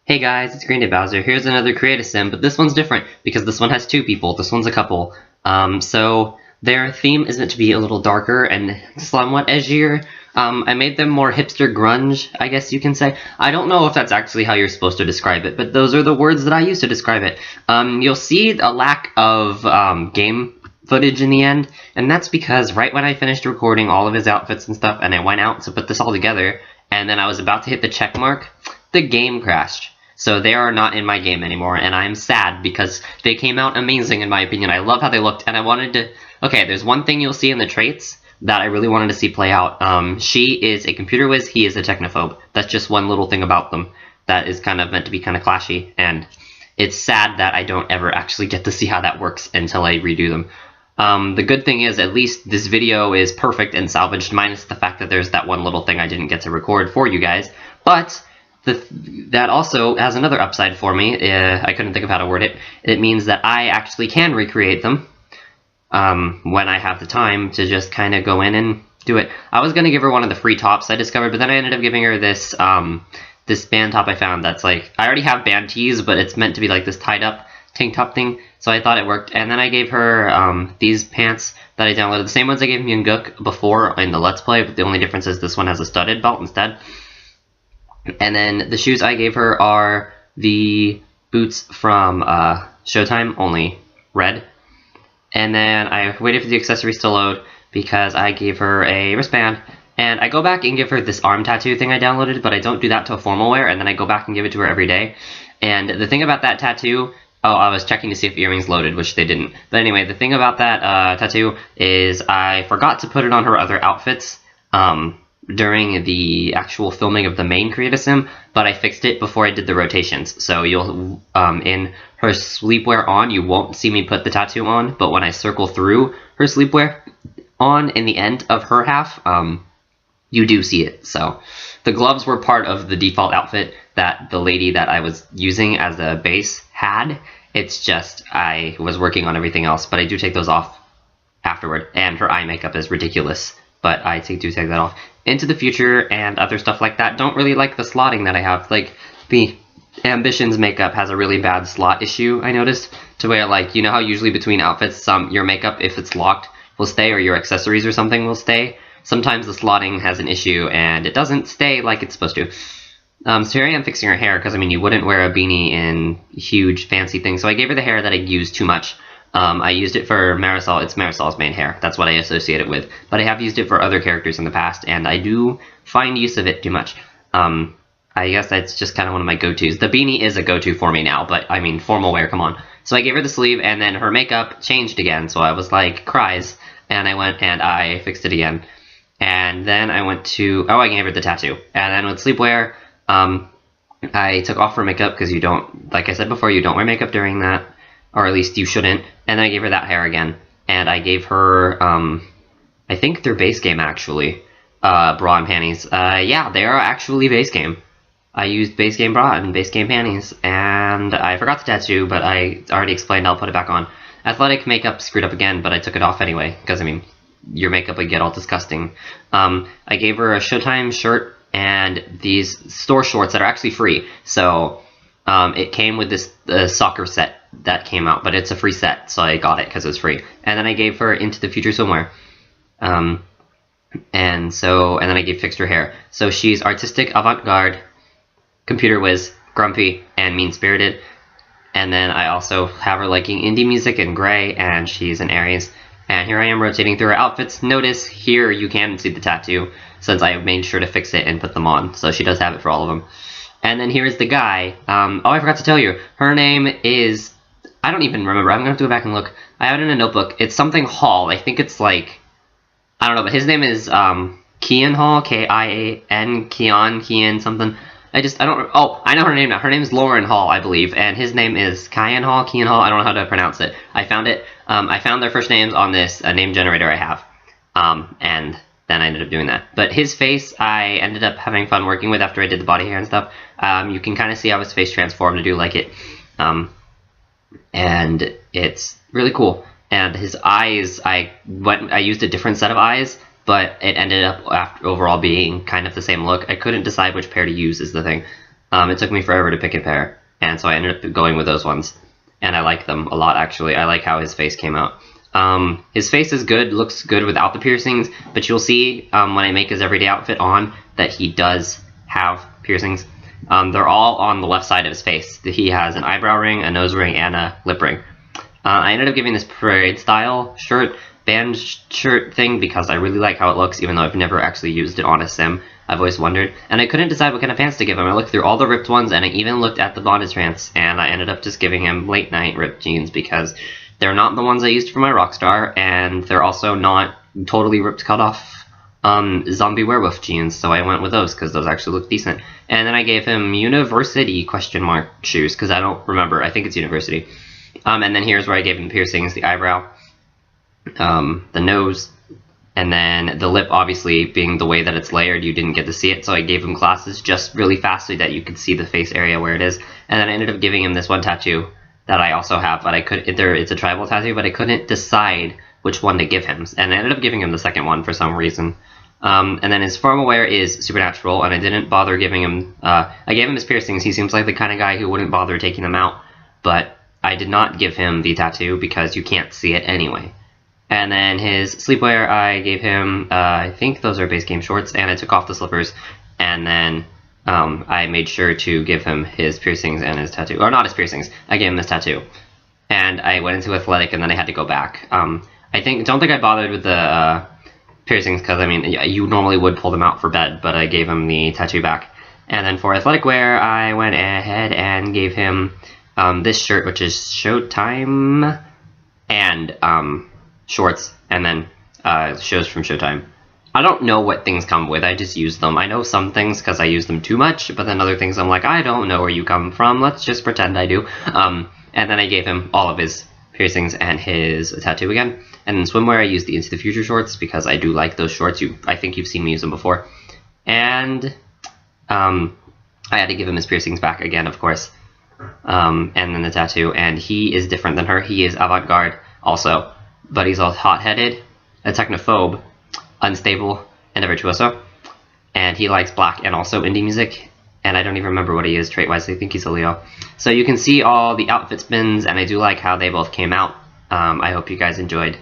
Hey guys, it's Green Day Bowser. Here's another create a sim, but this one's different because this one has two people. This one's a couple. So their theme is meant to be a little darker and somewhat edgier. I made them more hipster grunge, I guess you can say. I don't know if that's actually how you're supposed to describe it, but those are the words that I use to describe it. You'll see a lack of game footage in the end, and that's because right when I finished recording all of his outfits and stuff, and I went out to put this all together, and then I was about to hit the check mark, the game crashed. So they are not in my game anymore, and I'm sad because they came out amazing in my opinion. I love how they looked, and I wanted to... Okay, there's one thing you'll see in the traits that I really wanted to see play out. She is a computer whiz, he is a technophobe. That's just one little thing about them that is kind of meant to be kind of clashy, and it's sad that I don't ever actually get to see how that works until I redo them. The good thing is, at least this video is perfect and salvaged, minus the fact that there's that one little thing I didn't get to record for you guys, but... that also has another upside for me. I couldn't think of how to word it. It means that I actually can recreate them when I have the time to just kind of go in and do it. I was going to give her one of the free tops I discovered, but then I ended up giving her this this band top I found that's like, I already have band tees, but it's meant to be like this tied up tank top thing, so I thought it worked. And then I gave her these pants that I downloaded, the same ones I gave Myunguk before in the Let's Play, but the only difference is this one has a studded belt instead. And then the shoes I gave her are the boots from Showtime, only red. And then I waited for the accessories to load because I gave her a wristband. And I go back and give her this arm tattoo thing I downloaded, but I don't do that till formal wear, and then I go back and give it to her every day. And the thing about that tattoo... Oh, I was checking to see if earrings loaded, which they didn't. But anyway, the thing about that tattoo is I forgot to put it on her other outfits. During the actual filming of the main Create a Sim, but I fixed it before I did the rotations. So you'll, in her sleepwear on, you won't see me put the tattoo on, but when I circle through her sleepwear on in the end of her half, you do see it. So the gloves were part of the default outfit that the lady that I was using as a base had. It's just I was working on everything else, but I do take those off afterward, and her eye makeup is ridiculous. But I do take that off. Into the Future and other stuff like that don't really like the slotting that I have. Like, the Ambitions makeup has a really bad slot issue, I noticed, to where, like, you know how usually between outfits, your makeup, if it's locked, will stay, or your accessories or something will stay? Sometimes the slotting has an issue, and it doesn't stay like it's supposed to. So here I am fixing her hair, because, I mean, you wouldn't wear a beanie in huge, fancy things. So I gave her the hair that I used too much. I used it for Marisol. It's Marisol's main hair. That's what I associate it with. But I have used it for other characters in the past, and I do find use of it too much. I guess that's just kind of one of my go-tos. The beanie is a go-to for me now, but, I mean, formal wear, come on. So I gave her the sleeve, and then her makeup changed again, so I was like, cries. And I went and I fixed it again. And then I went to... Oh, I gave her the tattoo. And then with sleepwear, I took off her makeup, because you don't... Like I said before, you don't wear makeup during that. Or at least you shouldn't. And then I gave her that hair again. And I gave her, I think they're base game, actually. Bra and panties. Yeah, they are actually base game. I used base game bra and base game panties. And I forgot the tattoo, but I already explained I'll put it back on. Athletic makeup screwed up again, but I took it off anyway. Because, I mean, your makeup would get all disgusting. I gave her a Showtime shirt and these store shorts that are actually free. So, it came with this soccer set that came out, but it's a free set, so I got it because it was free. And then I gave her Into the Future Swimwear. And then I fixed her hair. So she's artistic, avant-garde, computer whiz, grumpy, and mean-spirited. And then I also have her liking indie music and gray, and she's an Aries. And here I am rotating through her outfits. Notice here you can see the tattoo, since I made sure to fix it and put them on. So she does have it for all of them. And then here's the guy. Oh, I forgot to tell you. Her name is... I don't even remember. I'm going to have to go back and look. I have it in a notebook. It's something Hall. I think it's like... I don't know, but his name is Kian Hall. K-I-A-N. Kian something. I don't... Oh, I know her name now. Her name is Lauren Hall, I believe. And his name is Kian Hall. I don't know how to pronounce it. I found it. I found their first names on this name generator I have. And... then I ended up doing that. But his face, I ended up having fun working with after I did the body hair and stuff. You can kind of see how his face transformed. I do like it. And it's really cool. And his eyes, I used a different set of eyes, but it ended up overall being kind of the same look. I couldn't decide which pair to use is the thing. It took me forever to pick a pair, and so I ended up going with those ones. And I like them a lot, actually. I like how his face came out. His face is good, looks good without the piercings, but you'll see when I make his everyday outfit on that he does have piercings. They're all on the left side of his face. He has an eyebrow ring, a nose ring, and a lip ring. I ended up giving this parade style shirt, band shirt thing, because I really like how it looks, even though I've never actually used it on a sim. I've always wondered, and I couldn't decide what kind of pants to give him. I looked through all the ripped ones, and I even looked at the bondage pants, and I ended up just giving him late night ripped jeans because they're not the ones I used for my Rockstar, and they're also not totally ripped cut off zombie werewolf jeans, so I went with those because those actually look decent. And then I gave him university ? Shoes, because I don't remember. I think it's university. And then here's where I gave him the piercings: the eyebrow, the nose, and then the lip. Obviously, being the way that it's layered, you didn't get to see it, so I gave him glasses just really fast so that you could see the face area where it is. And then I ended up giving him this one tattoo that I also have, but it's a tribal tattoo, but I couldn't decide which one to give him, and I ended up giving him the second one for some reason. And then his formal wear is supernatural, and I didn't bother giving him, I gave him his piercings. He seems like the kind of guy who wouldn't bother taking them out, but I did not give him the tattoo because you can't see it anyway. And then his sleepwear, I gave him, I think those are base game shorts, and I took off the slippers, and then I made sure to give him his piercings and his tattoo, or not his piercings, I gave him his tattoo. And I went into athletic, and then I had to go back. Don't think I bothered with the piercings, because I mean, you normally would pull them out for bed, but I gave him the tattoo back. And then for athletic wear, I went ahead and gave him this shirt, which is Showtime, and shorts, and then shows from Showtime. I don't know what things come with, I just use them. I know some things because I use them too much, but then other things I'm like, I don't know where you come from, let's just pretend I do. And then I gave him all of his piercings and his tattoo again. And in swimwear, I used the Into the Future shorts because I do like those shorts. I think you've seen me use them before. And I had to give him his piercings back again, of course. And then the tattoo. And he is different than her. He is avant-garde also. But he's all hot-headed, a technophobe, unstable, and a virtuoso. And he likes black and also indie music. And I don't even remember what he is trait-wise. I think he's a Leo. So you can see all the outfit spins, and I do like how they both came out. I hope you guys enjoyed.